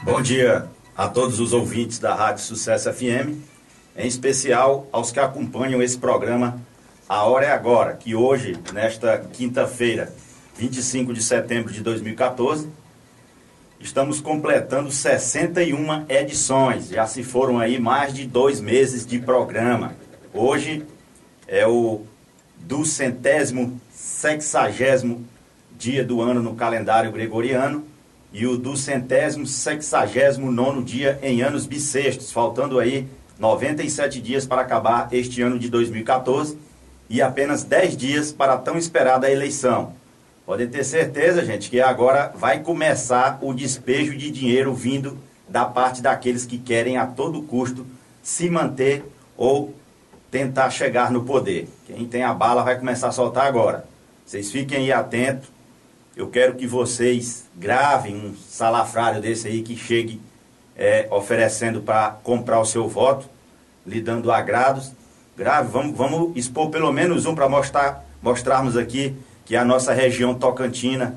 Bom dia a todos os ouvintes da Rádio Sucesso FM, em especial aos que acompanham esse programa A Hora é Agora, que hoje, nesta quinta-feira, 25 de setembro de 2014, estamos completando 61 edições. Já se foram aí mais de 2 meses de programa. Hoje é o 260º dia do ano no calendário gregoriano e o 269º dia em anos bissextos, faltando aí 97 dias para acabar este ano de 2014 e apenas 10 dias para a tão esperada eleição. Podem ter certeza, gente, que agora vai começar o despejo de dinheiro vindo da parte daqueles que querem a todo custo se manter ou tentar chegar no poder. Quem tem a bala vai começar a soltar agora. Vocês fiquem aí atentos. Eu quero que vocês gravem um salafrário desse aí que chegue oferecendo para comprar o seu voto, lhe dando agrados. Grave, vamos expor pelo menos um para mostrarmos aqui que a nossa região tocantina,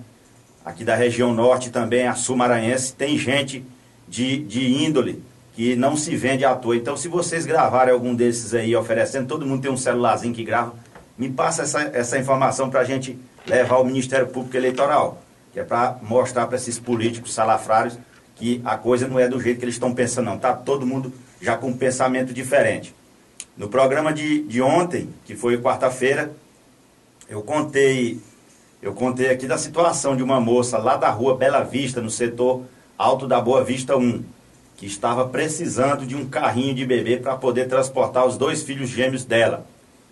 aqui da região norte também, a sul-maranhense, tem gente de índole que não se vende à toa. Então, se vocês gravarem algum desses aí oferecendo, todo mundo tem um celularzinho que grava, me passa essa informação para a gente levar ao Ministério Público Eleitoral, que é para mostrar para esses políticos salafrários que a coisa não é do jeito que eles estão pensando, não. Está todo mundo já com um pensamento diferente. No programa de ontem, que foi quarta-feira, eu contei aqui da situação de uma moça lá da rua Bela Vista, no setor Alto da Boa Vista 1, que estava precisando de um carrinho de bebê para poder transportar os 2 filhos gêmeos dela.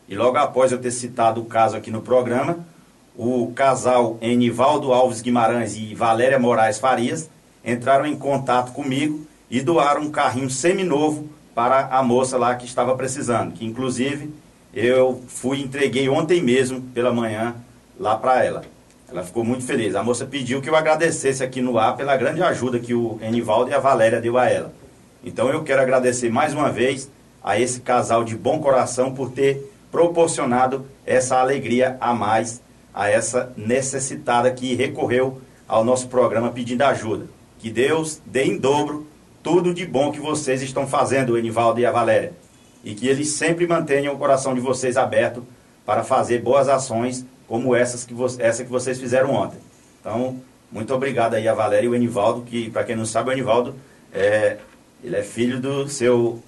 E logo após eu ter citado o caso aqui no programa, o casal Enivaldo Alves Guimarães e Valéria Moraes Farias entraram em contato comigo e doaram um carrinho seminovo para a moça lá que estava precisando, que inclusive eu entreguei ontem mesmo pela manhã lá para ela. Ela ficou muito feliz. A moça pediu que eu agradecesse aqui no ar pela grande ajuda que o Enivaldo e a Valéria deu a ela. Então eu quero agradecer mais uma vez a esse casal de bom coração por ter proporcionado essa alegria a mais a essa necessitada que recorreu ao nosso programa pedindo ajuda. Que Deus dê em dobro tudo de bom que vocês estão fazendo, o Enivaldo e a Valéria. E que eles sempre mantenham o coração de vocês aberto para fazer boas ações como essa que vocês fizeram ontem. Então, muito obrigado aí a Valéria e o Enivaldo, que, para quem não sabe, o Enivaldo ele é filho do seu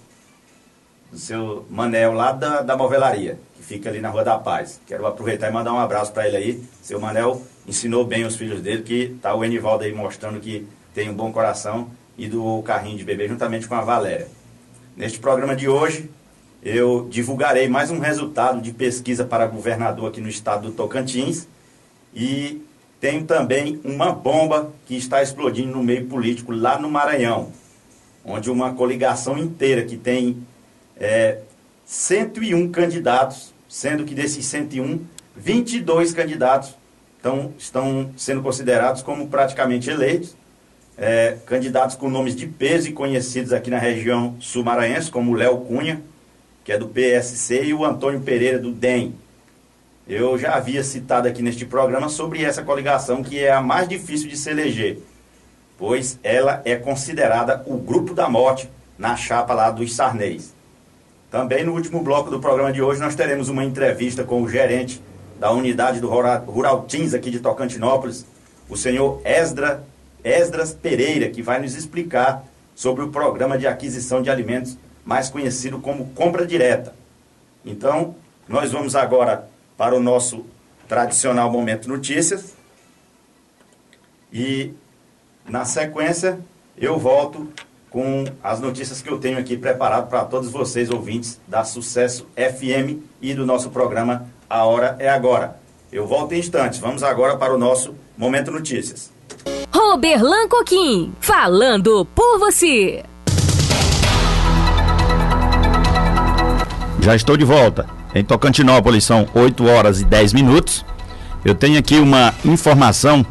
Manel lá da Movelaria, que fica ali na Rua da Paz. Quero aproveitar e mandar um abraço para ele aí. Seu Manel ensinou bem os filhos dele, que tá o Enivaldo aí mostrando que tem um bom coração e do carrinho de bebê juntamente com a Valéria. Neste programa de hoje, eu divulgarei mais um resultado de pesquisa para governador aqui no estado do Tocantins e tenho também uma bomba que está explodindo no meio político lá no Maranhão, onde uma coligação inteira que tem 101 candidatos, sendo que desses 101, 22 candidatos estão sendo considerados como praticamente eleitos, candidatos com nomes de peso e conhecidos aqui na região sul-maranhense, como o Léo Cunha, que é do PSC, e o Antônio Pereira, do DEM. Eu já havia citado aqui neste programa sobre essa coligação, que é a mais difícil de se eleger, pois ela é considerada o grupo da morte na chapa lá dos Sarnês. Também no último bloco do programa de hoje nós teremos uma entrevista com o gerente da unidade do Rural Teams aqui de Tocantinópolis, o senhor Esdras Pereira, que vai nos explicar sobre o programa de aquisição de alimentos mais conhecido como compra direta. Então, nós vamos agora para o nosso tradicional Momento Notícias e, na sequência, eu volto com as notícias que eu tenho aqui preparado para todos vocês, ouvintes da Sucesso FM e do nosso programa A Hora é Agora. Eu volto em instantes. Vamos agora para o nosso Momento Notícias. Roberlan Coquim, falando por você. Já estou de volta. Em Tocantinópolis são 8 horas e 10 minutos. Eu tenho aqui uma informação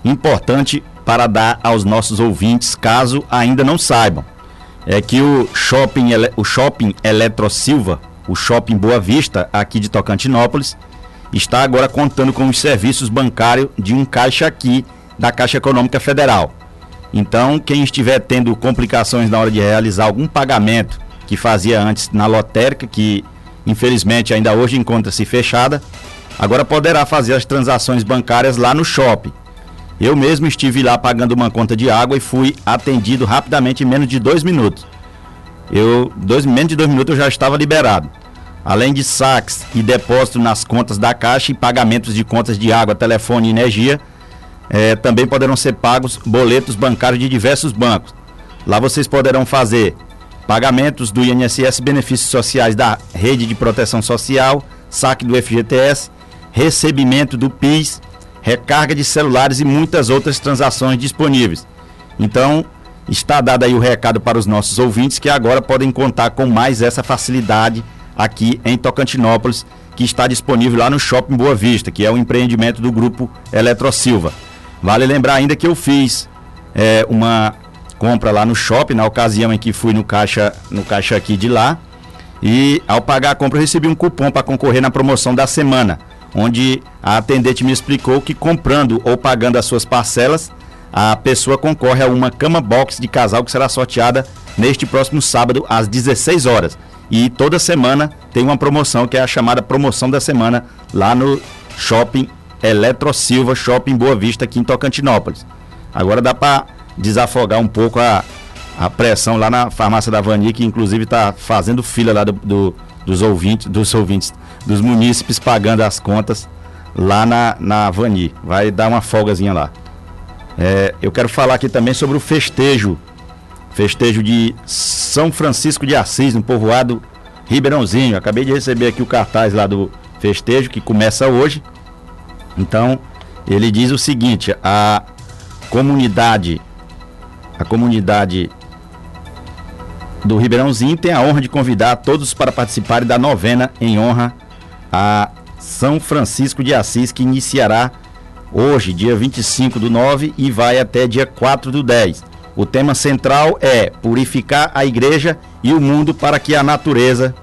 importante para dar aos nossos ouvintes, caso ainda não saibam. É que o Shopping Eletrosilva, o Shopping Boa Vista, aqui de Tocantinópolis, está agora contando com os serviços bancários de um caixa aqui da Caixa Econômica Federal. Então, quem estiver tendo complicações na hora de realizar algum pagamento que fazia antes na lotérica, que infelizmente ainda hoje encontra-se fechada, agora poderá fazer as transações bancárias lá no shopping. Eu mesmo estive lá pagando uma conta de água e fui atendido rapidamente em menos de 2 minutos. Menos de 2 minutos eu já estava liberado. Além de saques e depósito nas contas da Caixa e pagamentos de contas de água, telefone e energia, também poderão ser pagos boletos bancários de diversos bancos. Lá vocês poderão fazer pagamentos do INSS, benefícios sociais da Rede de Proteção Social, saque do FGTS, recebimento do PIS, recarga de celulares e muitas outras transações disponíveis. Então, está dado aí o recado para os nossos ouvintes que agora podem contar com mais essa facilidade aqui em Tocantinópolis, que está disponível lá no Shopping Boa Vista, que é um empreendimento do Grupo Eletrosilva. Vale lembrar ainda que eu fiz uma compra lá no shopping, na ocasião em que fui no caixa aqui de lá, e ao pagar a compra eu recebi um cupom para concorrer na promoção da semana, onde a atendente me explicou que comprando ou pagando as suas parcelas, a pessoa concorre a uma cama box de casal que será sorteada neste próximo sábado às 16 horas. E toda semana tem uma promoção que é a chamada promoção da semana lá no Shopping Eletrosilva, Shopping Boa Vista, aqui em Tocantinópolis. Agora dá para desafogar um pouco a pressão lá na farmácia da Vani, que inclusive está fazendo fila lá dos munícipes pagando as contas lá na Vani. Vai dar uma folgazinha lá. Eu quero falar aqui também sobre o festejo de São Francisco de Assis, no povoado Ribeirãozinho. Acabei de receber aqui o cartaz lá do festejo, que começa hoje. Então, ele diz o seguinte: a comunidade do Ribeirãozinho tem a honra de convidar todos para participarem da novena em honra a São Francisco de Assis, que iniciará hoje, dia 25/9, e vai até dia 4/10. O tema central é purificar a igreja e o mundo para que a natureza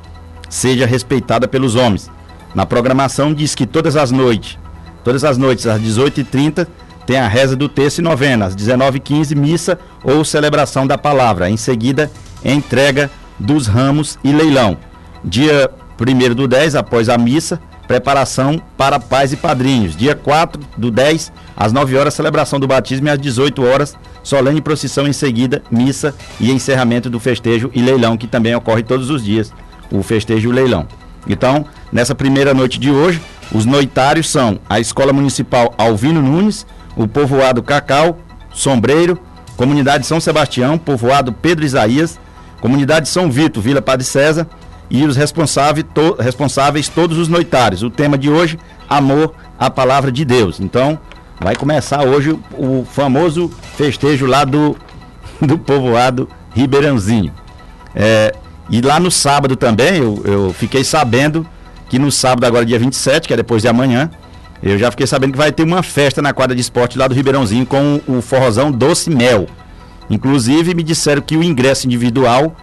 seja respeitada pelos homens. Na programação diz que todas as noites às 18h30, tem a reza do terço e novena, às 19h15, missa ou celebração da palavra. Em seguida, entrega dos ramos e leilão. Dia 1/10, após a missa, preparação para pais e padrinhos. Dia 4/10, às 9 horas, celebração do batismo, e às 18 horas, solene procissão. Em seguida, missa e encerramento do festejo e leilão, que também ocorre todos os dias, o festejo e o leilão. Então, nessa primeira noite de hoje, os noitários são a Escola Municipal Alvino Nunes, o povoado Cacau, Sombreiro, Comunidade São Sebastião, povoado Pedro Isaías, Comunidade São Vito, Vila Padre César, e os responsáveis todos os noitários. O tema de hoje, amor à palavra de Deus. Então, vai começar hoje o famoso festejo lá do povoado Ribeirãozinho. E lá no sábado também, eu fiquei sabendo que no sábado, agora dia 27, que é depois de amanhã, eu já fiquei sabendo que vai ter uma festa na quadra de esporte lá do Ribeirãozinho com o forrozão Doce Mel. Inclusive me disseram que o ingresso individual,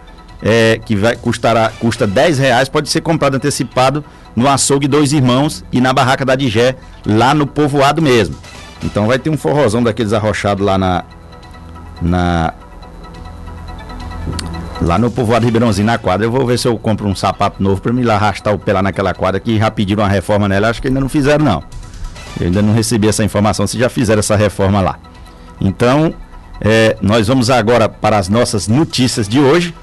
que custa R$10, pode ser comprado antecipado no açougue Dois Irmãos e na barraca da Digé, lá no povoado mesmo. Então vai ter um forrozão daqueles arrochados lá lá no povoado Ribeirãozinho, na quadra. Eu vou ver se eu compro um sapato novo para me lá arrastar o pé lá naquela quadra, que já pediram uma reforma nela. Acho que ainda não fizeram, não. Eu ainda não recebi essa informação se já fizeram essa reforma lá. Então, nós vamos agora para as nossas notícias de hoje.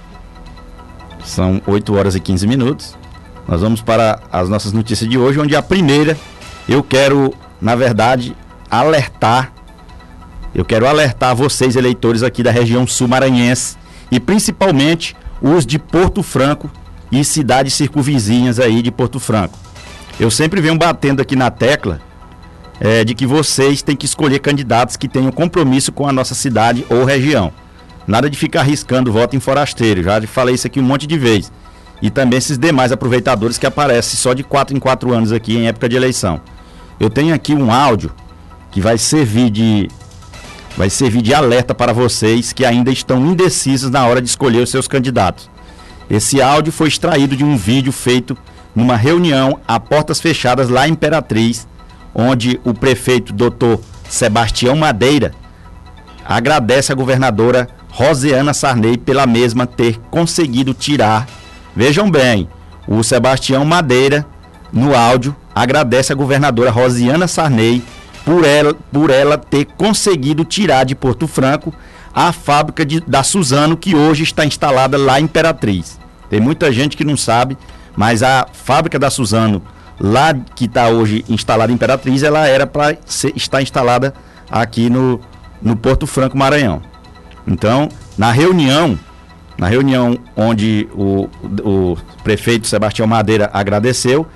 São 8 horas e 15 minutos. Nós vamos para as nossas notícias de hoje, onde a primeira, eu quero, na verdade, alertar vocês, eleitores aqui da região sul maranhense, e principalmente os de Porto Franco e cidades circunvizinhas aí de Porto Franco. Eu sempre venho batendo aqui na tecla de que vocês têm que escolher candidatos que tenham compromisso com a nossa cidade ou região. Nada de ficar arriscando voto em forasteiro, já falei isso aqui um monte de vezes. E também esses demais aproveitadores que aparecem só de 4 em 4 anos aqui em época de eleição. Eu tenho aqui um áudio que vai servir de alerta para vocês que ainda estão indecisos na hora de escolher os seus candidatos. Esse áudio foi extraído de um vídeo feito numa reunião a portas fechadas lá em Imperatriz, onde o prefeito Dr. Sebastião Madeira agradece a governadora Rosiana Sarney pela mesma ter conseguido tirar. Vejam bem, o Sebastião Madeira, no áudio, agradece a governadora Rosiana Sarney por ela ter conseguido tirar de Porto Franco a fábrica da Suzano, que hoje está instalada lá em Imperatriz. Tem muita gente que não sabe, mas a fábrica da Suzano, lá que está hoje instalada em Imperatriz, ela era para estar instalada aqui no Porto Franco, Maranhão. Então, na reunião onde o prefeito Sebastião Madeira agradeceu,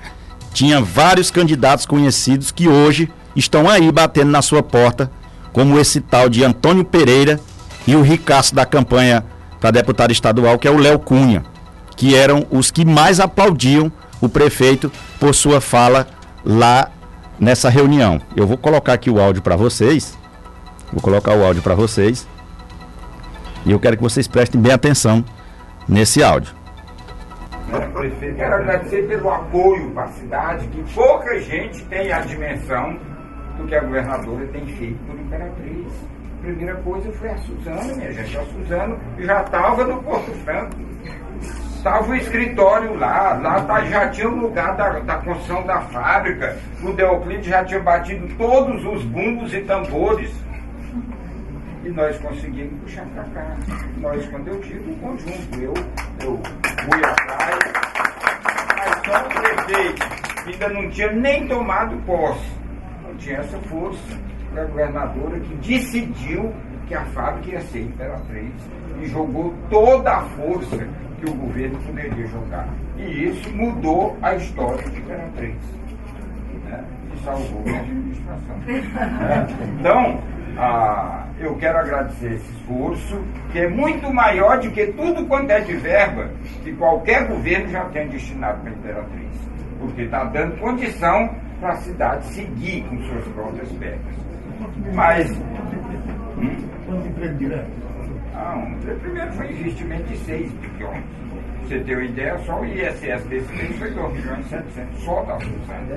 tinha vários candidatos conhecidos que hoje estão aí batendo na sua porta, como esse tal de Antônio Pereira e o ricaço da campanha para deputado estadual, que é o Léo Cunha, que eram os que mais aplaudiam o prefeito por sua fala lá nessa reunião. Eu vou colocar aqui o áudio para vocês. E eu quero que vocês prestem bem atenção nesse áudio. Prefeito, quero agradecer pelo apoio para a cidade, que pouca gente tem a dimensão do que a governadora tem feito por Imperatriz. A primeira coisa foi a Suzano, minha gente. A Suzano já estava no Porto Franco. Estava o escritório lá já tinha o lugar da construção da fábrica. O Deoclides já tinha batido todos os bumbos e tambores. E nós conseguimos puxar para cá. Nós, quando eu digo o conjunto, eu fui atrás, mas só o prefeito ainda não tinha nem tomado posse. Não tinha essa força da governadora que decidiu que a fábrica ia ser Imperatriz e jogou toda a força que o governo poderia jogar. E isso mudou a história de Imperatriz. Né? E salvou a administração. Então, eu quero agradecer esse esforço, que é muito maior do que tudo quanto é de verba que qualquer governo já tem destinado para a Imperatriz, porque está dando condição para a cidade seguir com suas próprias pernas. Mas primeiro foi investimento de 6 bilhões. Pra você ter uma ideia, só o ISS desse mês foi 2 milhões e 700, só da Suzano.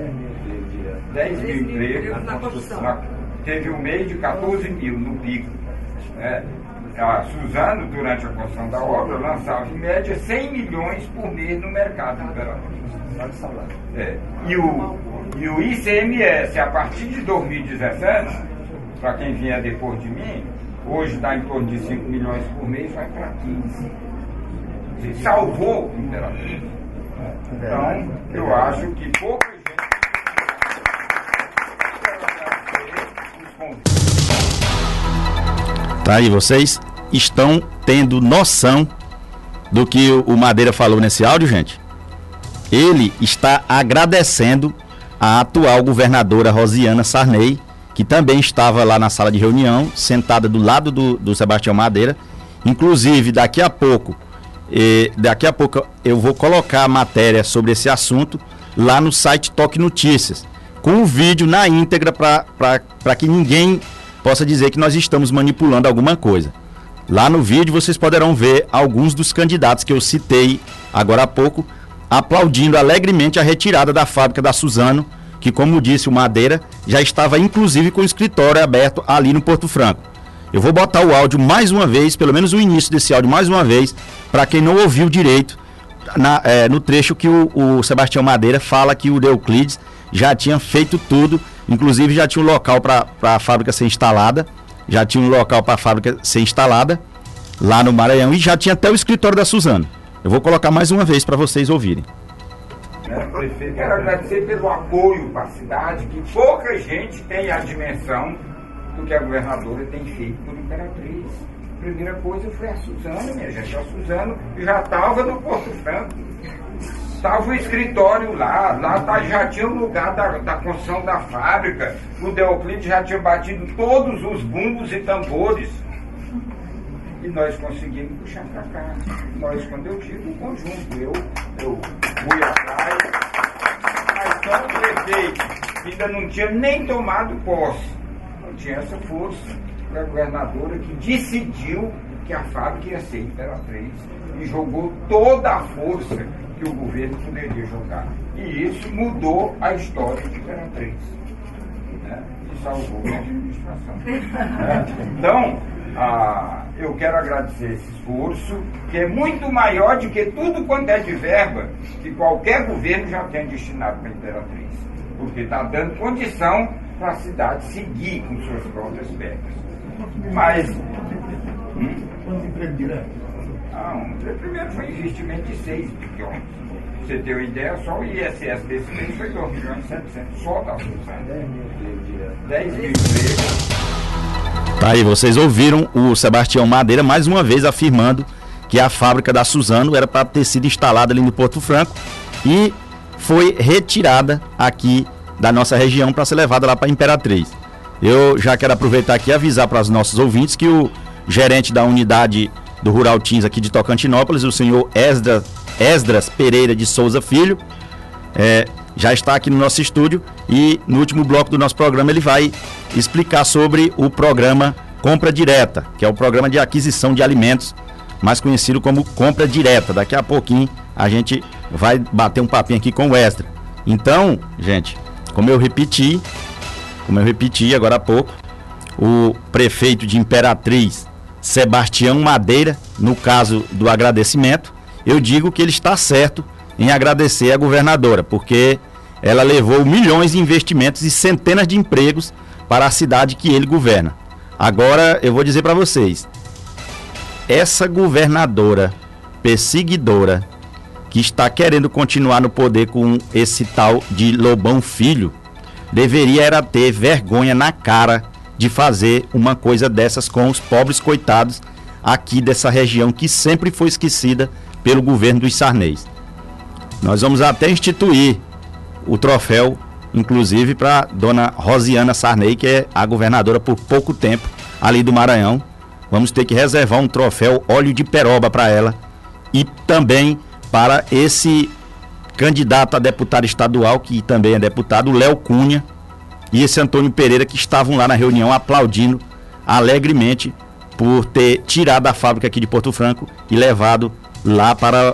10 mil empregos na construção. Teve um mês de 14 mil no pico. A Suzano, durante a construção da obra, lançava em média 100 milhões por mês no mercado Imperatriz. E o ICMS, a partir de 2017, para quem vier depois de mim, hoje está em torno de 5 milhões por mês, vai para 15. Você salvou o Imperatriz. Então, eu acho que pouca gente... Tá aí, vocês estão tendo noção do que o Madeira falou nesse áudio, gente? Ele está agradecendo a atual governadora Rosiana Sarney, que também estava lá na sala de reunião, sentada do lado do Sebastião Madeira. Inclusive, daqui a pouco eu vou colocar a matéria sobre esse assunto lá no site Toque Notícias, com o vídeo na íntegra para que ninguém possa dizer que nós estamos manipulando alguma coisa. Lá no vídeo vocês poderão ver alguns dos candidatos que eu citei agora há pouco, aplaudindo alegremente a retirada da fábrica da Suzano, que, como disse o Madeira, já estava inclusive com o escritório aberto ali no Porto Franco. Eu vou botar o áudio mais uma vez, pelo menos o início desse áudio mais uma vez, para quem não ouviu direito, no trecho que o Sebastião Madeira fala que o Deoclides já tinha feito tudo, inclusive já tinha um local para a fábrica ser instalada, lá no Maranhão, e já tinha até o escritório da Suzano. Eu vou colocar mais uma vez para vocês ouvirem. Prefeito, quero agradecer pelo apoio para a cidade, que pouca gente tem a dimensão do que a governadora tem feito por Imperatriz. A primeira coisa foi a Suzano, minha gente. A Suzano já estava no Porto Franco. Estava o escritório lá já tinha o lugar da construção da fábrica. O Deoclides já tinha batido todos os bumbos e tambores. E nós conseguimos puxar para cá. Nós, quando eu digo o conjunto, eu fui atrás, mas só o prefeito ainda não tinha nem tomado posse. Não tinha essa força da governadora que decidiu que a fábrica ia ser Imperatriz e jogou toda a força que o governo poderia jogar. E isso mudou a história de Imperatriz. Né? E salvou a administração. Então, eu quero agradecer esse esforço, que é muito maior do que tudo quanto é de verba que qualquer governo já tem destinado para a Imperatriz, porque está dando condição para a cidade seguir com suas próprias pernas. Mas... Quantos empregos diretos? O primeiro foi investimento de 6 bilhões. Pra você ter uma ideia, só o ISS desse mês foi 2 milhões e 700, só da Suzano. 10 mil empregos. Tá aí, vocês ouviram o Sebastião Madeira mais uma vez afirmando que a fábrica da Suzano era para ter sido instalada ali no Porto Franco e foi retirada aqui da nossa região para ser levada lá para Imperatriz. Eu já quero aproveitar aqui e avisar para os nossos ouvintes que o gerente da unidade do Rural Teams aqui de Tocantinópolis, o senhor Esdras Pereira de Souza Filho, já está aqui no nosso estúdio e no último bloco do nosso programa ele vai explicar sobre o programa Compra Direta, que é o programa de aquisição de alimentos, mais conhecido como Compra Direta. Daqui a pouquinho a gente vai bater um papinho aqui com o Esdras. Então, gente, como eu repeti agora há pouco, o prefeito de Imperatriz, Sebastião Madeira, no caso do agradecimento, eu digo que ele está certo em agradecer a governadora, porque ela levou milhões de investimentos e centenas de empregos para a cidade que ele governa. Agora eu vou dizer para vocês, essa governadora perseguidora que está querendo continuar no poder com esse tal de Lobão Filho, deveria era ter vergonha na cara de fazer uma coisa dessas com os pobres coitados aqui dessa região que sempre foi esquecida pelo governo dos Sarney. Nós vamos até instituir o troféu, inclusive, para dona Rosiana Sarney, que é a governadora por pouco tempo ali do Maranhão. Vamos ter que reservar um troféu óleo de peroba para ela e também para esse candidato a deputado estadual, que também é deputado, Léo Cunha, e esse Antônio Pereira, que estavam lá na reunião aplaudindo alegremente por ter tirado a fábrica aqui de Porto Franco e levado lá para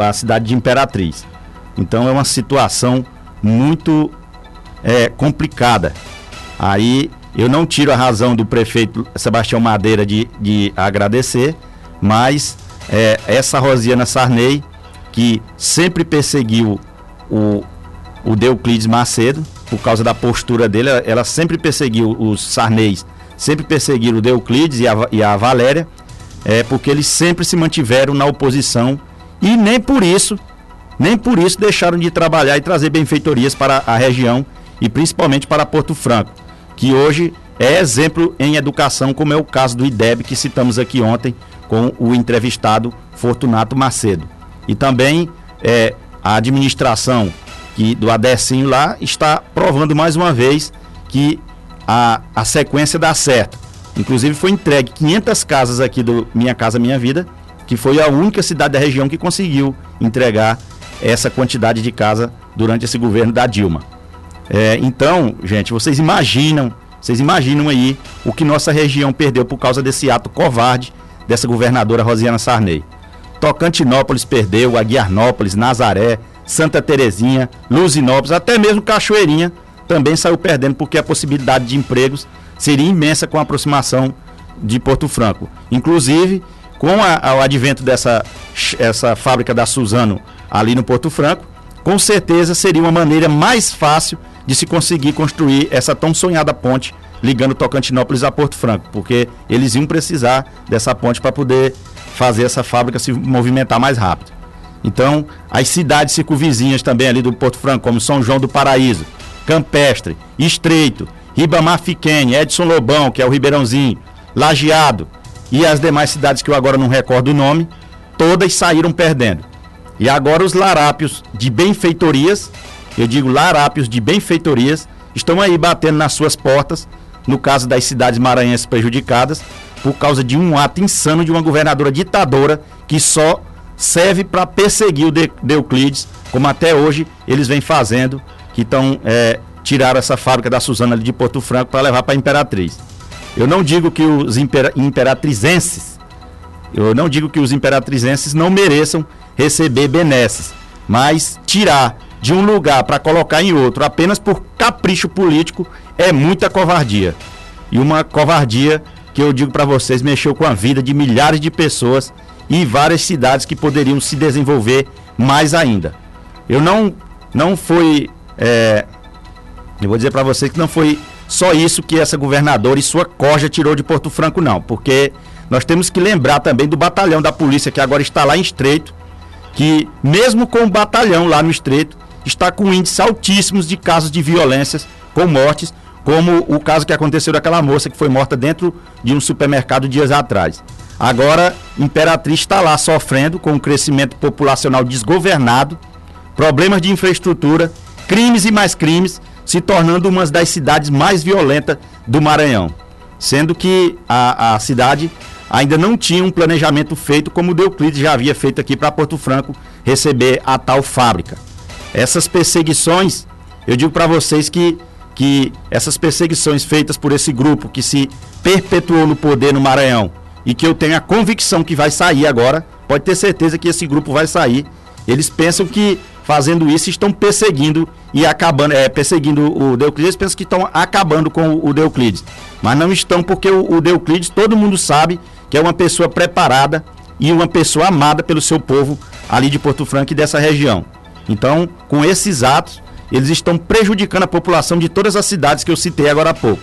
a cidade de Imperatriz. Então é uma situação muito complicada. Aí eu não tiro a razão do prefeito Sebastião Madeira de agradecer, mas essa Rosiana Sarney, que sempre perseguiu o Deoclides Macedo, por causa da postura dele, ela sempre perseguiu os Sarneys, sempre perseguiram o Deoclides e a Valéria, porque eles sempre se mantiveram na oposição e nem por isso deixaram de trabalhar e trazer benfeitorias para a região e principalmente para Porto Franco, que hoje é exemplo em educação, como é o caso do IDEB que citamos aqui ontem com o entrevistado Fortunato Macedo. E também a administração do Adecinho lá está provando mais uma vez que a sequência dá certo. Inclusive foi entregue 500 casas aqui do Minha Casa Minha Vida, que foi a única cidade da região que conseguiu entregar essa quantidade de casa durante esse governo da Dilma. Então, gente, vocês imaginam aí o que nossa região perdeu por causa desse ato covarde dessa governadora Rosiana Sarney. Tocantinópolis perdeu, Aguiarnópolis, Nazaré, Santa Terezinha, Luzinópolis, até mesmo Cachoeirinha também saiu perdendo, porque a possibilidade de empregos seria imensa com a aproximação de Porto Franco. Inclusive, com o advento dessa fábrica da Suzano ali no Porto Franco, com certeza seria uma maneira mais fácil de se conseguir construir essa tão sonhada ponte ligando Tocantinópolis a Porto Franco, porque eles iam precisar dessa ponte para poder fazer essa fábrica se movimentar mais rápido. Então, as cidades circunvizinhas também ali do Porto Franco, como São João do Paraíso, Campestre, Estreito, Ribamar Fiquene, Edson Lobão, que é o Ribeirãozinho, Lajeado e as demais cidades que eu agora não recordo o nome, todas saíram perdendo. E agora os larápios de benfeitorias, eu digo larápios de benfeitorias, estão aí batendo nas suas portas, no caso das cidades maranhenses prejudicadas, por causa de um ato insano de uma governadora ditadora que só serve para perseguir o Deoclides, como até hoje eles vêm fazendo, que estão tiraram essa fábrica da Suzano ali de Porto Franco para levar para a Imperatriz. Eu não digo que os imperatrizenses não mereçam receber benesses, mas tirar de um lugar para colocar em outro apenas por capricho político é muita covardia. E uma covardia que eu digo para vocês, mexeu com a vida de milhares de pessoas e várias cidades que poderiam se desenvolver mais ainda. Eu não foi, eu vou dizer para vocês que não foi só isso que essa governadora e sua corja tirou de Porto Franco, não, porque nós temos que lembrar também do batalhão da polícia que agora está lá em Estreito, que mesmo com o batalhão lá no Estreito, está com índices altíssimos de casos de violências com mortes, como o caso que aconteceu daquela moça que foi morta dentro de um supermercado dias atrás. Agora, Imperatriz está lá sofrendo com um crescimento populacional desgovernado, problemas de infraestrutura, crimes e mais crimes, se tornando uma das cidades mais violentas do Maranhão. Sendo que a cidade ainda não tinha um planejamento feito como o Deuclides já havia feito aqui para Porto Franco receber a tal fábrica. Essas perseguições, eu digo para vocês que essas perseguições feitas por esse grupo que se perpetuou no poder no Maranhão e que eu tenho a convicção que vai sair agora, pode ter certeza que esse grupo vai sair. Eles pensam que fazendo isso estão perseguindo e acabando, perseguindo o Deuclides, eles pensam que estão acabando com o Deuclides, mas não estão, porque o Deuclides, todo mundo sabe que é uma pessoa preparada e uma pessoa amada pelo seu povo ali de Porto Franco e dessa região. Então, com esses atos, eles estão prejudicando a população de todas as cidades que eu citei agora há pouco.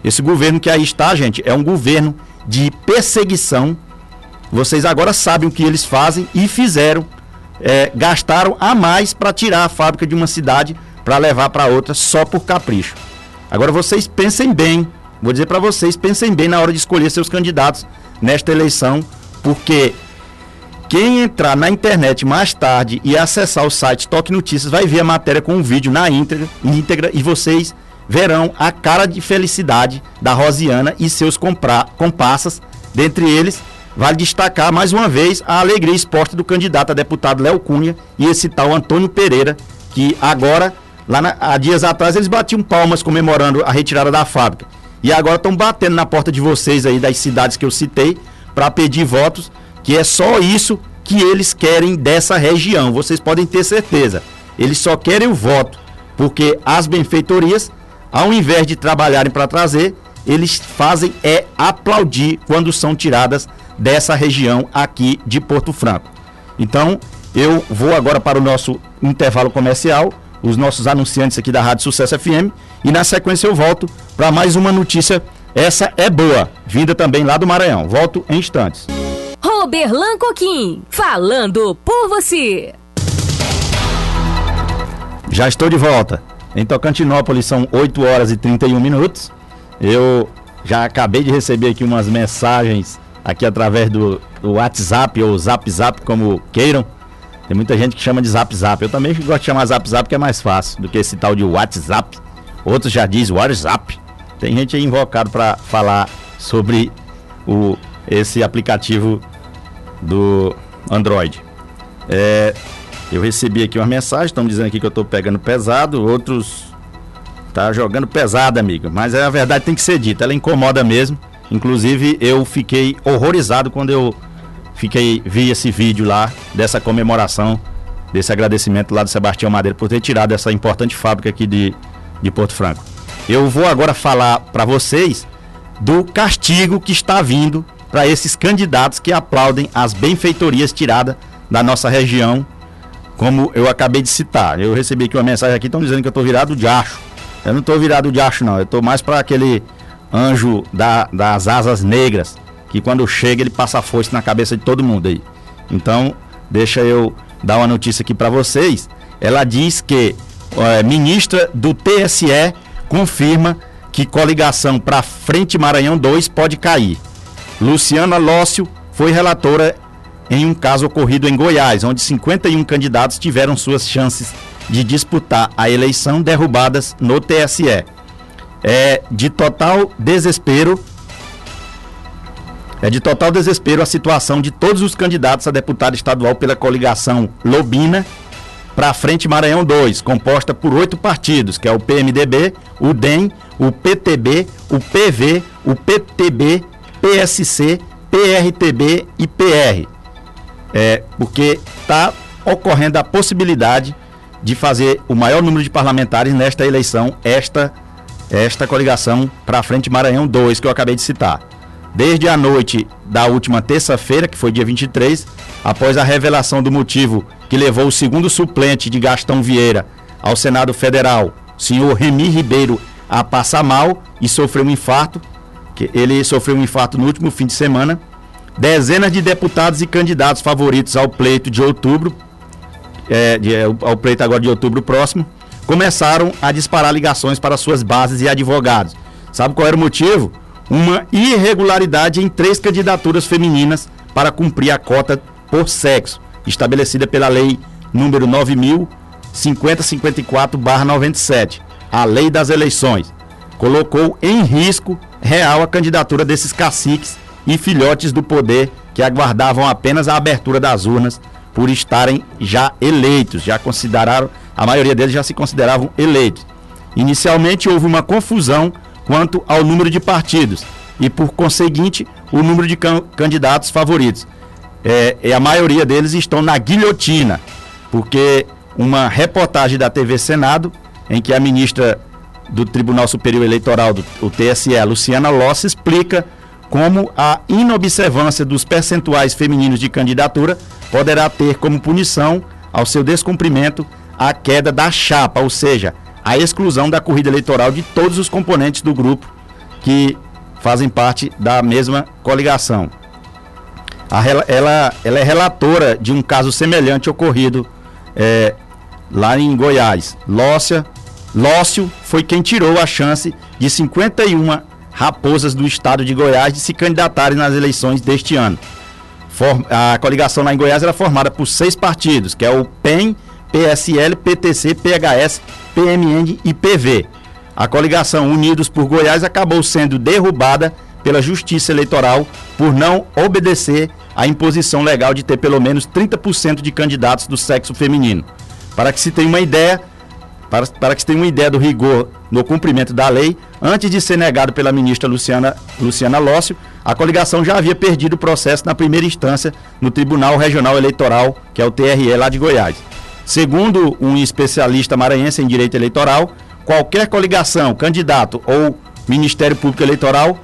Esse governo que aí está, gente, é um governo de perseguição. Vocês agora sabem o que eles fazem e fizeram. Gastaram a mais para tirar a fábrica de uma cidade para levar para outra só por capricho. Agora vocês pensem bem, vou dizer para vocês, pensem bem na hora de escolher seus candidatos nesta eleição, porque quem entrar na internet mais tarde e acessar o site Toque Notícias vai ver a matéria com um vídeo na íntegra e vocês verão a cara de felicidade da Rosiana e seus comparsas. Dentre eles, vale destacar mais uma vez a alegria exposta do candidato a deputado Léo Cunha e esse tal Antônio Pereira, que agora, há dias atrás, eles batiam palmas comemorando a retirada da fábrica. E agora estão batendo na porta de vocês aí das cidades que eu citei para pedir votos, que é só isso que eles querem dessa região. Vocês podem ter certeza. Eles só querem o voto, porque as benfeitorias, ao invés de trabalharem para trazer, eles fazem aplaudir quando são tiradas dessa região aqui de Porto Franco. Então, eu vou agora para o nosso intervalo comercial, os nossos anunciantes aqui da Rádio Sucesso FM, e na sequência eu volto para mais uma notícia, essa é boa, vinda também lá do Maranhão. Volto em instantes. Roberlan Coquim, falando por você. Já estou de volta. Em Tocantinópolis são 8 horas e 31 minutos. Eu já acabei de receber aqui umas mensagens aqui através do WhatsApp ou Zap, como queiram. Tem muita gente que chama de Zap. Eu também gosto de chamar Zap, que é mais fácil do que esse tal de WhatsApp. Outros já dizem WhatsApp. Tem gente aí invocado para falar sobre esse aplicativo do Android. Eu recebi aqui uma mensagem, estão dizendo aqui que eu estou pegando pesado, outros tá jogando pesado, amigo, mas a verdade tem que ser dita, ela incomoda mesmo. Inclusive eu fiquei horrorizado quando eu vi esse vídeo lá dessa comemoração, desse agradecimento lá do Sebastião Madeira por ter tirado essa importante fábrica aqui de Porto Franco. Eu vou agora falar para vocês do castigo que está vindo para esses candidatos que aplaudem as benfeitorias tiradas da nossa região, como eu acabei de citar. Eu recebi aqui uma mensagem aqui, estão dizendo que eu estou virado de acho. Eu não estou virado de acho, não. Eu estou mais para aquele anjo das asas negras, que quando chega ele passa a foice na cabeça de todo mundo aí. Então, deixa eu dar uma notícia aqui para vocês. Ela diz que ministra do TSE confirma que coligação para Frente Maranhão 2 pode cair. Luciana Lócio foi relatora em um caso ocorrido em Goiás, onde 51 candidatos tiveram suas chances de disputar a eleição derrubadas no TSE. De total desespero a situação de todos os candidatos a deputado estadual pela coligação Lobina para a Frente Maranhão 2, composta por 8 partidos, que é o PMDB, o DEM, o PTB, o PV, o PTB, PSC, PRTB e PR. Porque está ocorrendo a possibilidade de fazer o maior número de parlamentares nesta eleição, esta coligação para a Frente Maranhão 2, que eu acabei de citar. desde a noite da última terça-feira, que foi dia 23, após a revelação do motivo que levou o segundo suplente de Gastão Vieira ao Senado Federal, senhor Remy Ribeiro, a passar mal e sofreu um infarto. Ele sofreu um infarto no último fim de semana. Dezenas de deputados e candidatos favoritos ao pleito de outubro, ao pleito agora de outubro próximo, começaram a disparar ligações para suas bases e advogados. Sabe qual era o motivo? Uma irregularidade em 3 candidaturas femininas para cumprir a cota por sexo, estabelecida pela Lei número 9.5054/97, a Lei das Eleições. Colocou em risco real a candidatura desses caciques e filhotes do poder que aguardavam apenas a abertura das urnas por estarem já eleitos, a maioria deles já se consideravam eleitos. Inicialmente houve uma confusão quanto ao número de partidos e, por conseguinte, o número de candidatos favoritos. A maioria deles estão na guilhotina, porque uma reportagem da TV Senado, em que a ministra do Tribunal Superior Eleitoral, o TSE, Luciana Lossi, explica como a inobservância dos percentuais femininos de candidatura poderá ter como punição ao seu descumprimento a queda da chapa, ou seja, a exclusão da corrida eleitoral de todos os componentes do grupo que fazem parte da mesma coligação. Ela é relatora de um caso semelhante ocorrido lá em Goiás. Lócio foi quem tirou a chance de 51 raposas do estado de Goiás de se candidatarem nas eleições deste ano. A coligação lá em Goiás era formada por 6 partidos, que é o PEN, PSL, PTC, PHS, PMN e PV. A coligação Unidos por Goiás acabou sendo derrubada pela Justiça Eleitoral por não obedecer à imposição legal de ter pelo menos 30% de candidatos do sexo feminino. Para que se tenha uma ideia do rigor no cumprimento da lei, antes de ser negado pela ministra Luciana Lócio, a coligação já havia perdido o processo na primeira instância no Tribunal Regional Eleitoral, que é o TRE lá de Goiás. Segundo um especialista maranhense em direito eleitoral, qualquer coligação, candidato ou Ministério Público Eleitoral,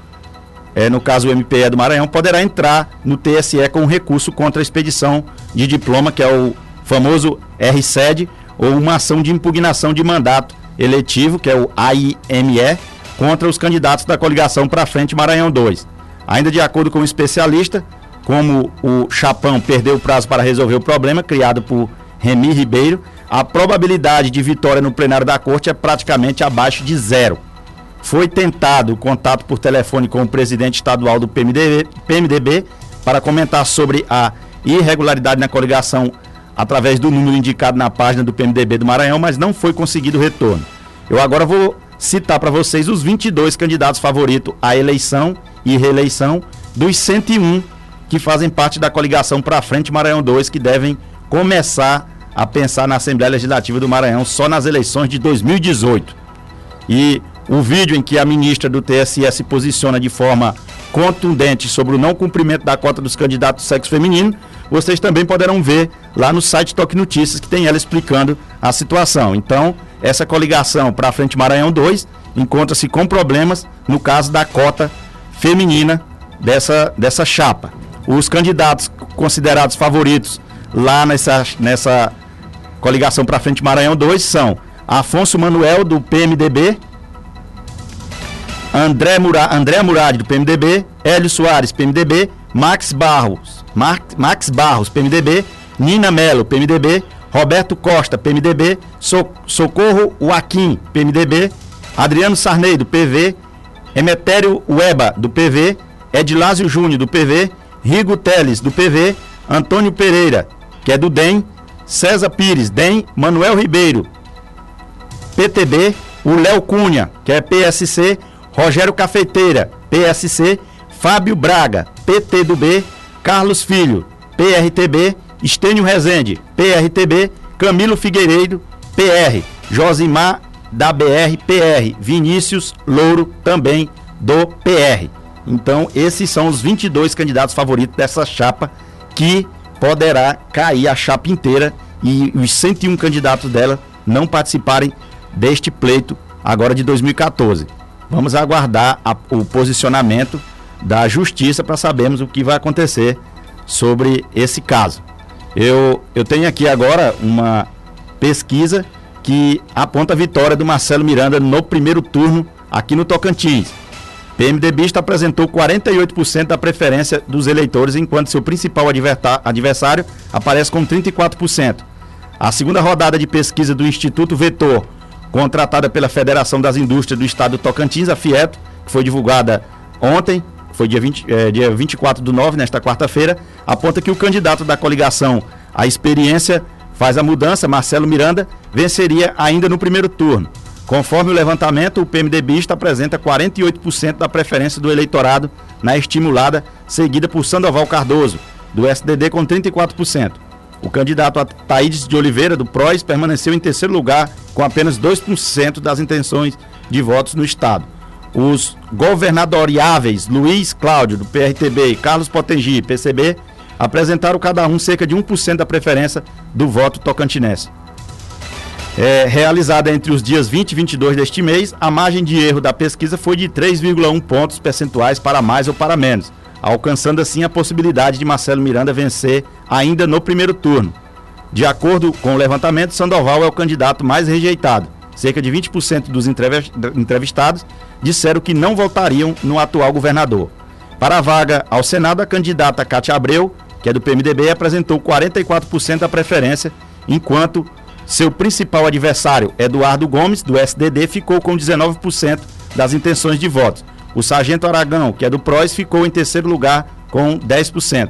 no caso o MPE do Maranhão, poderá entrar no TSE com um recurso contra a expedição de diploma, que é o famoso RSED, ou uma ação de impugnação de mandato eletivo, que é o AIME, contra os candidatos da coligação Pra Frente Maranhão 2. Ainda de acordo com o especialista, como o Chapão perdeu o prazo para resolver o problema criado por Remy Ribeiro, a probabilidade de vitória no plenário da corte é praticamente abaixo de 0. Foi tentado o contato por telefone com o presidente estadual do PMDB para comentar sobre a irregularidade na coligação através do número indicado na página do PMDB do Maranhão, mas não foi conseguido retorno. Eu agora vou citar para vocês os 22 candidatos favoritos à eleição e reeleição dos 101 que fazem parte da coligação Pra Frente Maranhão 2, que devem começar a pensar na Assembleia Legislativa do Maranhão só nas eleições de 2018. E o vídeo em que a ministra do TSE se posiciona de forma contundente sobre o não cumprimento da cota dos candidatos do sexo feminino, vocês também poderão ver lá no site Toque Notícias, que tem ela explicando a situação. Então, essa coligação Pra Frente Maranhão 2 encontra-se com problemas no caso da cota feminina dessa chapa. Os candidatos considerados favoritos lá nessa coligação Pra Frente Maranhão 2 são Afonso Manuel, do PMDB, André Murad, do PMDB, Hélio Soares, PMDB, Max Barros, PMDB, Nina Mello, PMDB, Roberto Costa, PMDB, Socorro Joaquim, PMDB, Adriano Sarney, do PV, Emetério Ueba, do PV, Edilásio Júnior, do PV, Rigo Teles, do PV, Antônio Pereira, que é do DEM, César Pires, DEM, Manuel Ribeiro, PTB, o Léo Cunha, que é PSC, Rogério Cafeteira, PSC, Fábio Braga, PT do B, Carlos Filho, PRTB, Estênio Rezende, PRTB, Camilo Figueiredo, PR, Josimar, da BR, PR, Vinícius Louro, também do PR. Então, esses são os 22 candidatos favoritos dessa chapa, que poderá cair a chapa inteira e os 101 candidatos dela não participarem deste pleito agora de 2014. Vamos aguardar o posicionamento da Justiça para sabermos o que vai acontecer sobre esse caso. Eu tenho aqui agora uma pesquisa que aponta a vitória do Marcelo Miranda no primeiro turno aqui no Tocantins. PMDBista apresentou 48% da preferência dos eleitores, enquanto seu principal adversário aparece com 34%. A segunda rodada de pesquisa do Instituto Vetor, contratada pela Federação das Indústrias do Estado do Tocantins, a FIETO, que foi divulgada ontem, foi dia 24/9, nesta quarta-feira, aponta que o candidato da coligação A Experiência Faz a Mudança, Marcelo Miranda, venceria ainda no primeiro turno. Conforme o levantamento, o PMDBista apresenta 48% da preferência do eleitorado na estimulada, seguida por Sandoval Cardoso, do SDD, com 34%. O candidato Ataídes de Oliveira, do PROS, permaneceu em terceiro lugar, com apenas 2% das intenções de votos no estado. Os governadoriáveis Luiz Cláudio, do PRTB, e Carlos Potengi, PCB, apresentaram cada um cerca de 1% da preferência do voto tocantinense. Realizada entre os dias 20 e 22 deste mês, a margem de erro da pesquisa foi de 3,1 pontos percentuais para mais ou para menos, alcançando assim a possibilidade de Marcelo Miranda vencer ainda no primeiro turno. De acordo com o levantamento, Sandoval é o candidato mais rejeitado. Cerca de 20% dos entrevistados disseram que não votariam no atual governador. Para a vaga ao Senado, a candidata Cátia Abreu, que é do PMDB, apresentou 44% da preferência, enquanto seu principal adversário, Eduardo Gomes, do SDD, ficou com 19% das intenções de votos. O Sargento Aragão, que é do PROS, ficou em terceiro lugar com 10%.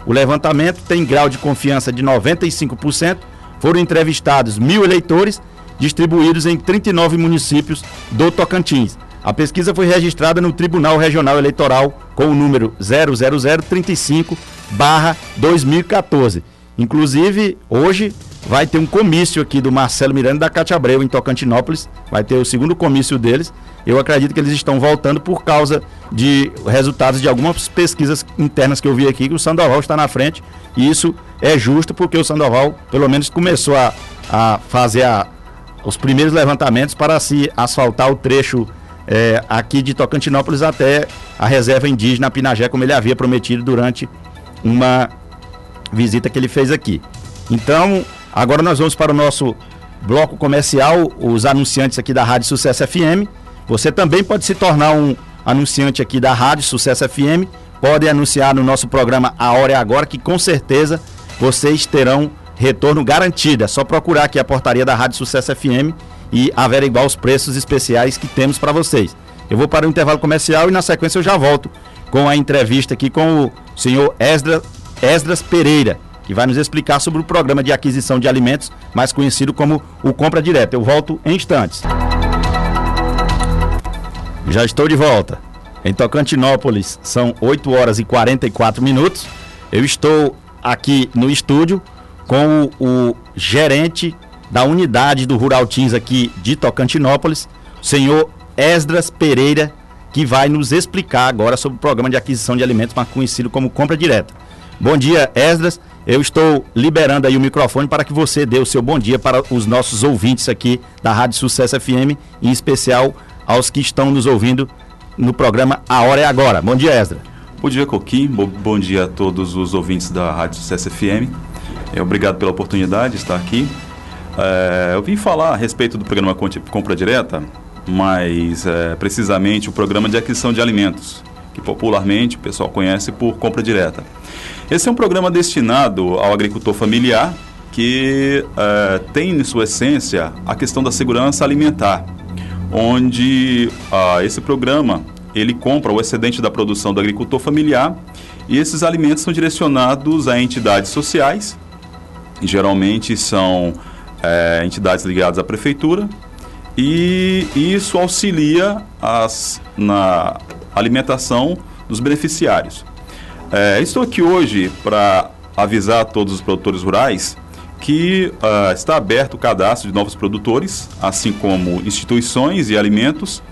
O levantamento tem grau de confiança de 95%. Foram entrevistados 1.000 eleitores, distribuídos em 39 municípios do Tocantins. A pesquisa foi registrada no Tribunal Regional Eleitoral com o número 00035/2014. Inclusive, hoje vai ter um comício aqui do Marcelo Miranda e da Cátia Abreu em Tocantinópolis. Vai ter o segundo comício deles. Eu acredito que eles estão voltando por causa de resultados de algumas pesquisas internas que eu vi aqui, que o Sandoval está na frente. E isso é justo porque o Sandoval, pelo menos, começou a fazer os primeiros levantamentos para se asfaltar o trecho aqui de Tocantinópolis até a reserva indígena Pinagé, como ele havia prometido durante uma visita que ele fez aqui. Então, agora nós vamos para o nosso bloco comercial, os anunciantes aqui da Rádio Sucesso FM. Você também pode se tornar um anunciante aqui da Rádio Sucesso FM, pode anunciar no nosso programa A Hora é Agora, que com certeza vocês terão retorno garantido. É só procurar aqui a portaria da Rádio Sucesso FM e averiguar os preços especiais que temos para vocês. Eu vou para o intervalo comercial e na sequência eu já volto com a entrevista aqui com o senhor Esdras Pereira, que vai nos explicar sobre o programa de aquisição de alimentos, mais conhecido como o Compra Direta. Eu volto em instantes. Já estou de volta. Em Tocantinópolis são 8 horas e 44 minutos. Eu estou aqui no estúdio com o gerente da unidade do Rural Teams aqui de Tocantinópolis, o senhor Esdras Pereira, que vai nos explicar agora sobre o programa de aquisição de alimentos, mais conhecido como Compra Direta. Bom dia, Esdras. Eu estou liberando aí o microfone para que você dê o seu bom dia para os nossos ouvintes aqui da Rádio Sucesso FM, em especial aos que estão nos ouvindo no programa A Hora é Agora. Bom dia, Esdras. Bom dia, Coquim. Bom dia a todos os ouvintes da Rádio Sucesso FM. Obrigado pela oportunidade de estar aqui. Eu vim falar a respeito do programa Compra Direta, mas precisamente o programa de aquisição de alimentos, que popularmente o pessoal conhece por Compra Direta. Esse é um programa destinado ao agricultor familiar que tem em sua essência a questão da segurança alimentar, onde esse programa ele compra o excedente da produção do agricultor familiar e esses alimentos são direcionados a entidades sociais, e geralmente são entidades ligadas à prefeitura, e isso auxilia na alimentação dos beneficiários. Estou aqui hoje para avisar a todos os produtores rurais que está aberto o cadastro de novos produtores, assim como instituições e alimentos,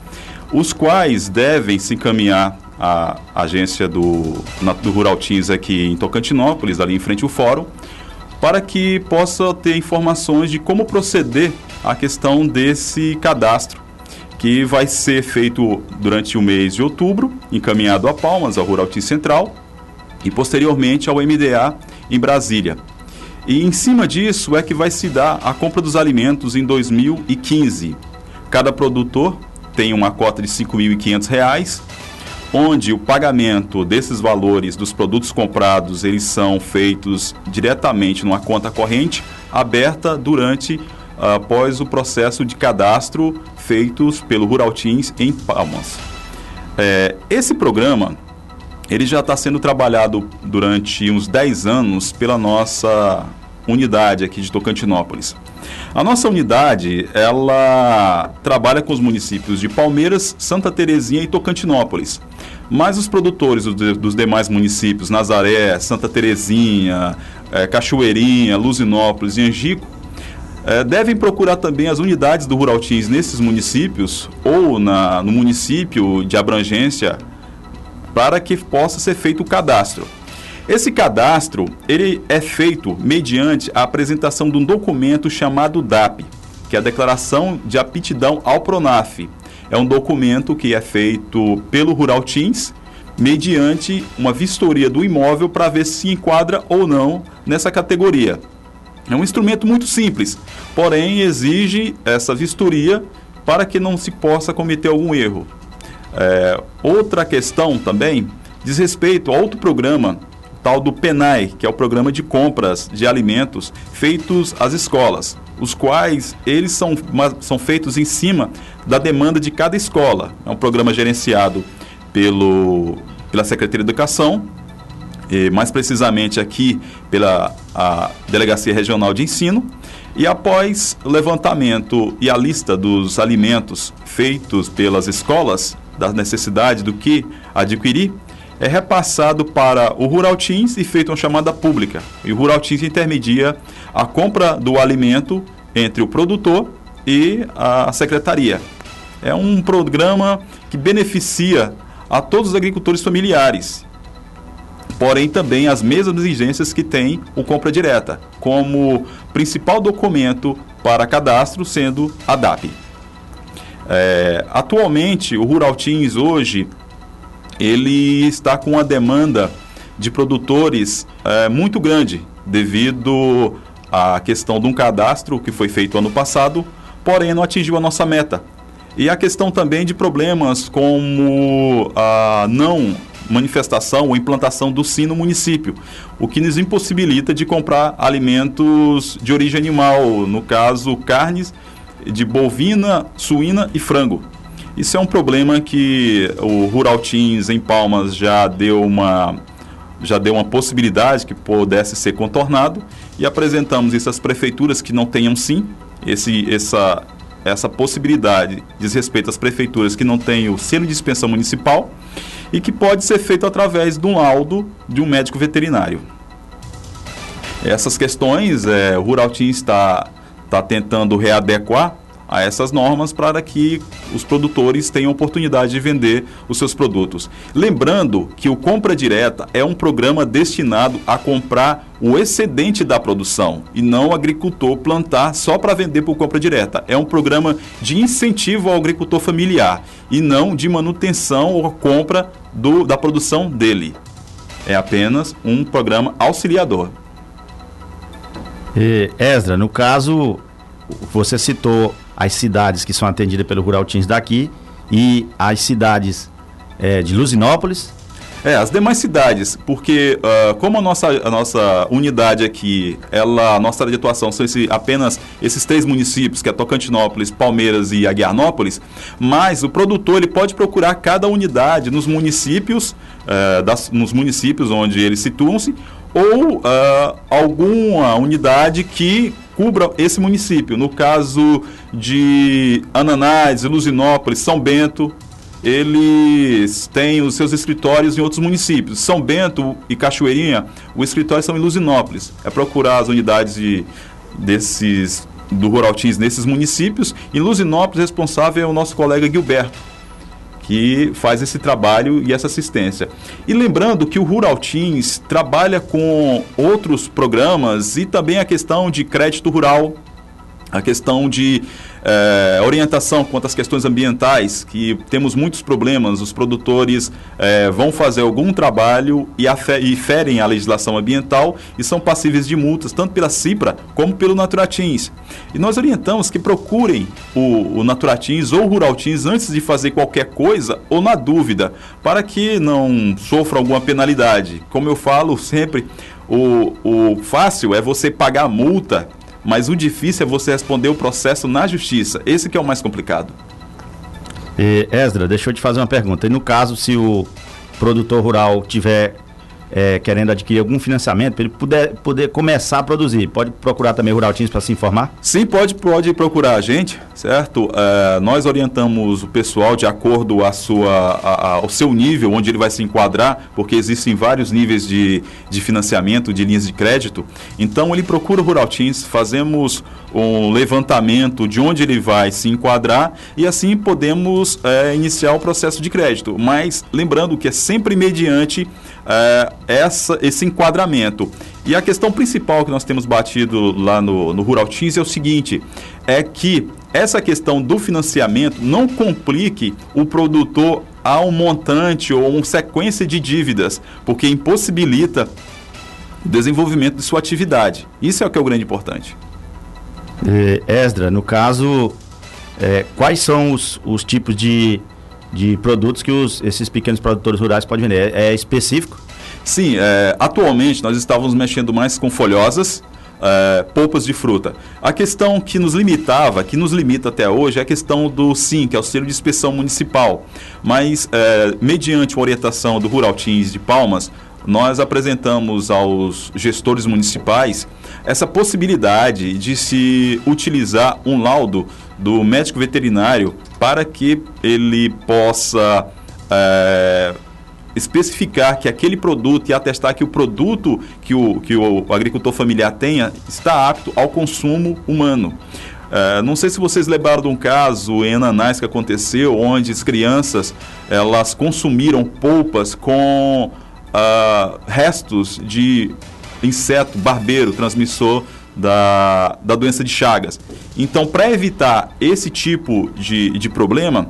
os quais devem se encaminhar à agência do Rural Teams aqui em Tocantinópolis, ali em frente ao fórum, para que possa ter informações de como proceder à questão desse cadastro, que vai ser feito durante o mês de outubro, encaminhado a Palmas, ao Rural Team Central, e posteriormente ao MDA em Brasília. E em cima disso é que vai se dar a compra dos alimentos em 2015. Cada produtor tem uma cota de R$ 5.500, onde o pagamento desses valores dos produtos comprados, eles são feitos diretamente numa conta corrente aberta após o processo de cadastro feitos pelo Rural Teams em Palmas. Esse programa ele já está sendo trabalhado durante uns 10 anos pela nossa unidade aqui de Tocantinópolis. A nossa unidade, ela trabalha com os municípios de Palmeiras, Santa Terezinha e Tocantinópolis. Mas os produtores dos demais municípios, Nazaré, Santa Terezinha, Cachoeirinha, Luzinópolis e Angico, devem procurar também as unidades do Rural Teams nesses municípios ou no município de abrangência para que possa ser feito o cadastro. Esse cadastro ele é feito mediante a apresentação de um documento chamado DAP, que é a Declaração de Aptidão ao PRONAF. É um documento que é feito pelo Rural Teams mediante uma vistoria do imóvel para ver se enquadra ou não nessa categoria. É um instrumento muito simples, porém exige essa vistoria para que não se possa cometer algum erro. Outra questão também diz respeito a outro programa, tal do PENAI, que é o Programa de Compras de Alimentos feitos às escolas, os quais eles são feitos em cima da demanda de cada escola. É um programa gerenciado pela Secretaria de Educação, e mais precisamente aqui pela Delegacia Regional de Ensino, e após o levantamento e a lista dos alimentos feitos pelas escolas, da necessidade do que adquirir, é repassado para o Rural Teams e feita uma chamada pública. E o Rural Teams intermedia a compra do alimento entre o produtor e a secretaria. É um programa que beneficia a todos os agricultores familiares, porém também as mesmas exigências que tem o compra direta, como principal documento para cadastro sendo a DAP. Atualmente, o Rural Teams hoje ele está com uma demanda de produtores muito grande, devido à questão de um cadastro que foi feito ano passado, porém não atingiu a nossa meta. E a questão também de problemas como a não manifestação ou implantação do SIM no município, o que nos impossibilita de comprar alimentos de origem animal, no caso carnes de bovina, suína e frango. Isso é um problema que o Rural Teams em Palmas já deu uma possibilidade que pudesse ser contornado, e apresentamos isso às prefeituras que não tenham SIM. Essa possibilidade diz respeito às prefeituras que não têm o selo de dispensão municipal e que pode ser feito através de um laudo de um médico veterinário. Essas questões, o Rural Teams está tentando readequar a essas normas para que os produtores tenham oportunidade de vender os seus produtos. Lembrando que o Compra Direta é um programa destinado a comprar o excedente da produção e não o agricultor plantar só para vender por compra direta. É um programa de incentivo ao agricultor familiar e não de manutenção ou compra da produção dele. É apenas um programa auxiliador. Esdra, no caso, você citou as cidades que são atendidas pelo Rural Teams daqui e as cidades de Luzinópolis. As demais cidades, porque como a nossa unidade aqui, a nossa área de atuação são apenas esses 3 municípios, que é Tocantinópolis, Palmeiras e Aguiarnópolis, mas o produtor ele pode procurar cada unidade nos municípios onde eles situam-se, ou alguma unidade que cubra esse município. No caso de Ananás, Luzinópolis, São Bento, eles têm os seus escritórios em outros municípios. São Bento e Cachoeirinha, os escritórios são em Luzinópolis. É procurar as unidades do Rural Teams nesses municípios. Em Luzinópolis, responsável é o nosso colega Gilberto, que faz esse trabalho e essa assistência. E lembrando que o Rural Teams trabalha com outros programas e também a questão de crédito rural, a questão de orientação quanto às questões ambientais, que temos muitos problemas, os produtores vão fazer algum trabalho e ferem a legislação ambiental e são passíveis de multas, tanto pela CIPRA como pelo Naturatins. E nós orientamos que procurem o Naturatins ou o Ruraltins antes de fazer qualquer coisa ou na dúvida, para que não sofram alguma penalidade. Como eu falo sempre, o fácil é você pagar a multa, mas o difícil é você responder o processo na justiça. Esse que é o mais complicado. Esdra, deixa eu te fazer uma pergunta. E no caso, se o produtor rural tiver querendo adquirir algum financiamento, para ele poder começar a produzir, pode procurar também o Ruraltins para se informar? Sim, pode procurar a gente, certo? Nós orientamos o pessoal de acordo ao seu nível, onde ele vai se enquadrar, porque existem vários níveis de financiamento, de linhas de crédito. Então ele procura o Ruraltins, fazemos um levantamento de onde ele vai se enquadrar e assim podemos iniciar o processo de crédito. Mas lembrando que é sempre mediante esse enquadramento. E a questão principal que nós temos batido lá no Ruraltins é o seguinte, é que essa questão do financiamento não complique o produtor a um montante ou uma sequência de dívidas, porque impossibilita o desenvolvimento de sua atividade. Isso é o que é o grande importante. Esdra, no caso, quais são os tipos de produtos que esses pequenos produtores rurais podem vender? É específico? Sim, atualmente nós estávamos mexendo mais com folhosas, polpas de fruta. A questão que nos limita até hoje é a questão do SIM, que é o Selo de Inspeção Municipal. Mas, mediante uma orientação do Ruraltins de Palmas, nós apresentamos aos gestores municipais essa possibilidade de se utilizar um laudo do médico veterinário para que ele possa especificar que aquele produto e atestar que o produto que o agricultor familiar tenha está apto ao consumo humano. Não sei se vocês lembraram de um caso em Ananás que aconteceu, onde as crianças elas consumiram polpas com restos de inseto barbeiro, transmissor da doença de Chagas. Então, para evitar esse tipo de problema,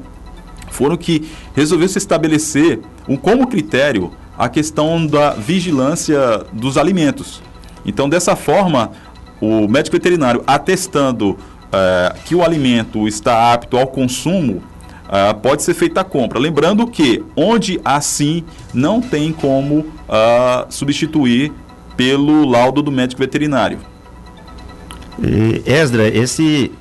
foram que resolveu se estabelecer como critério a questão da vigilância dos alimentos. Então, dessa forma, o médico veterinário atestando que o alimento está apto ao consumo, pode ser feita a compra. Lembrando que, onde assim, não tem como substituir pelo laudo do médico veterinário. Esdra, esse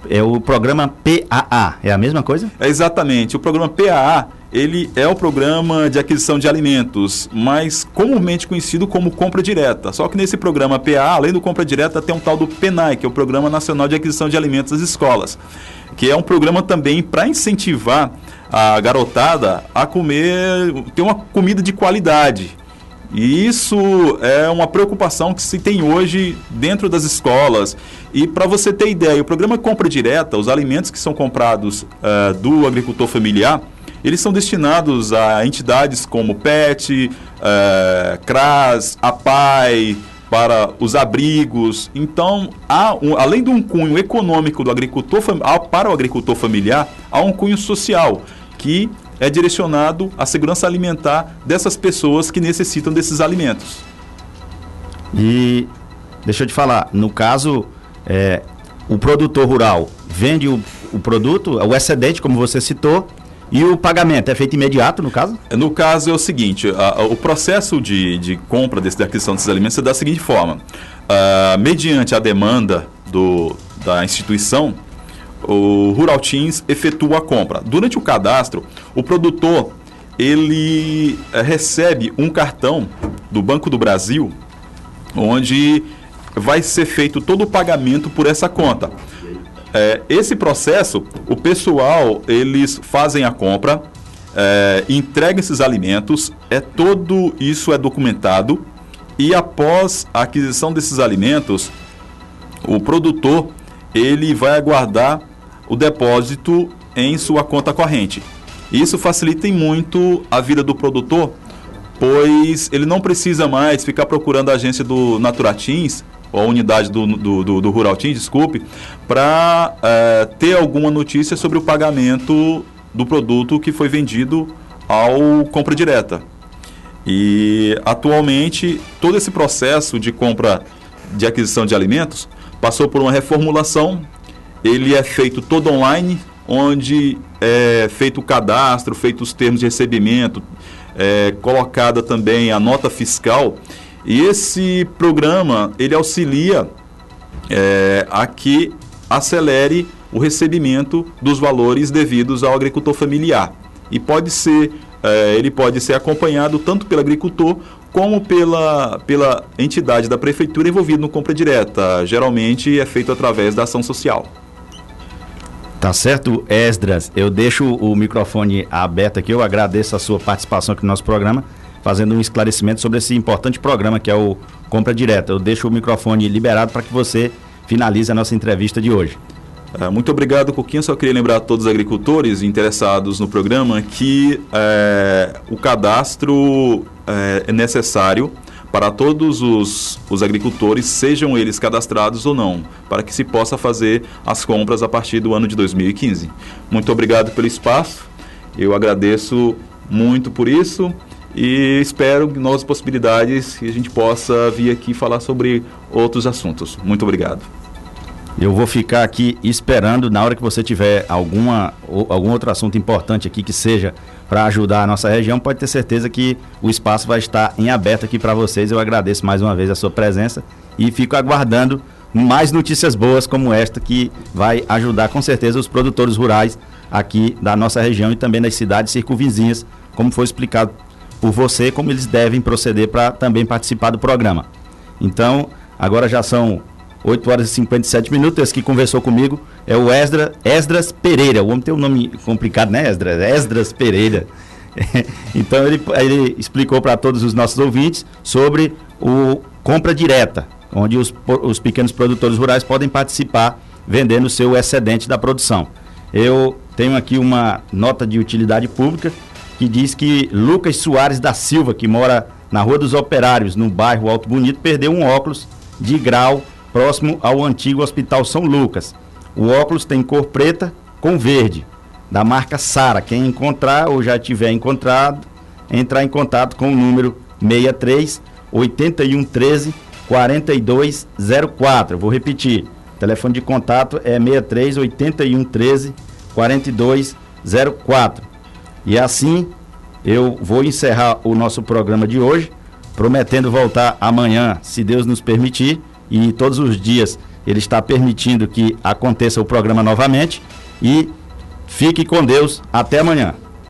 é o programa PAA, é a mesma coisa? Exatamente, o programa PAA, ele é o programa de aquisição de alimentos, mas comumente conhecido como compra direta. Só que nesse programa PAA, além do compra direta, tem um tal do PENAI, que é o Programa Nacional de Aquisição de Alimentos das Escolas, que é um programa também para incentivar a garotada a ter uma comida de qualidade. E isso é uma preocupação que se tem hoje dentro das escolas. E para você ter ideia, o programa Compra Direta, os alimentos que são comprados do agricultor familiar, eles são destinados a entidades como PET, CRAS, APAI, para os abrigos. Então, além de um cunho econômico do agricultor para o agricultor familiar, há um cunho social que é direcionado à segurança alimentar dessas pessoas que necessitam desses alimentos. E deixa eu te falar, no caso, o produtor rural vende o produto, o excedente, como você citou, e o pagamento é feito imediato, no caso? No caso é o seguinte, o processo de compra da aquisição desses alimentos é da seguinte forma. Mediante a demanda da instituição, o Ruraltins efetua a compra. Durante o cadastro, o produtor ele recebe um cartão do Banco do Brasil, onde vai ser feito todo o pagamento por essa conta. Esse processo, o pessoal, eles fazem a compra, entregam esses alimentos, tudo isso é documentado, e após a aquisição desses alimentos, o produtor ele vai aguardar o depósito em sua conta corrente. Isso facilita muito a vida do produtor, pois ele não precisa mais ficar procurando a agência do Naturatins ou a unidade do Rural Team, desculpe, para ter alguma notícia sobre o pagamento do produto que foi vendido ao compra direta. E atualmente todo esse processo de compra de aquisição de alimentos passou por uma reformulação. Ele é feito todo online, onde é feito o cadastro, feito os termos de recebimento, colocada também a nota fiscal. E esse programa ele auxilia a que acelere o recebimento dos valores devidos ao agricultor familiar. E ele pode ser acompanhado tanto pelo agricultor como pela entidade da prefeitura envolvida no compra direta. Geralmente é feito através da ação social. Tá certo, Esdras. Eu deixo o microfone aberto aqui. Eu agradeço a sua participação aqui no nosso programa, fazendo um esclarecimento sobre esse importante programa que é o Compra Direta. Eu deixo o microfone liberado para que você finalize a nossa entrevista de hoje. Muito obrigado, Coquinha. Só queria lembrar a todos os agricultores interessados no programa que o cadastro é necessário para todos os agricultores, sejam eles cadastrados ou não, para que se possa fazer as compras a partir do ano de 2015. Muito obrigado pelo espaço, eu agradeço muito por isso e espero novas possibilidades que a gente possa vir aqui falar sobre outros assuntos. Muito obrigado. Eu vou ficar aqui esperando, na hora que você tiver algum outro assunto importante aqui que seja para ajudar a nossa região, pode ter certeza que o espaço vai estar em aberto aqui para vocês. Eu agradeço mais uma vez a sua presença e fico aguardando mais notícias boas como esta, que vai ajudar com certeza os produtores rurais aqui da nossa região e também das cidades circunvizinhas, como foi explicado por você, como eles devem proceder para também participar do programa. Então, agora já são 8 horas e 57 minutos, esse que conversou comigo é o Esdras Pereira. O homem tem um nome complicado, né, Esdras? Esdras Pereira. Então ele explicou para todos os nossos ouvintes sobre o Compra Direta, onde os pequenos produtores rurais podem participar vendendo o seu excedente da produção. Eu tenho aqui uma nota de utilidade pública que diz que Lucas Soares da Silva, que mora na Rua dos Operários, no bairro Alto Bonito, perdeu um óculos de grau próximo ao antigo Hospital São Lucas. O óculos tem cor preta com verde, da marca Sara. Quem encontrar ou já tiver encontrado, entrar em contato com o número 63 81 13 4204. Vou repetir, o telefone de contato é 63 81 13 4204. E assim eu vou encerrar o nosso programa de hoje, prometendo voltar amanhã, se Deus nos permitir. E todos os dias ele está permitindo que aconteça o programa novamente. E fique com Deus. Até amanhã.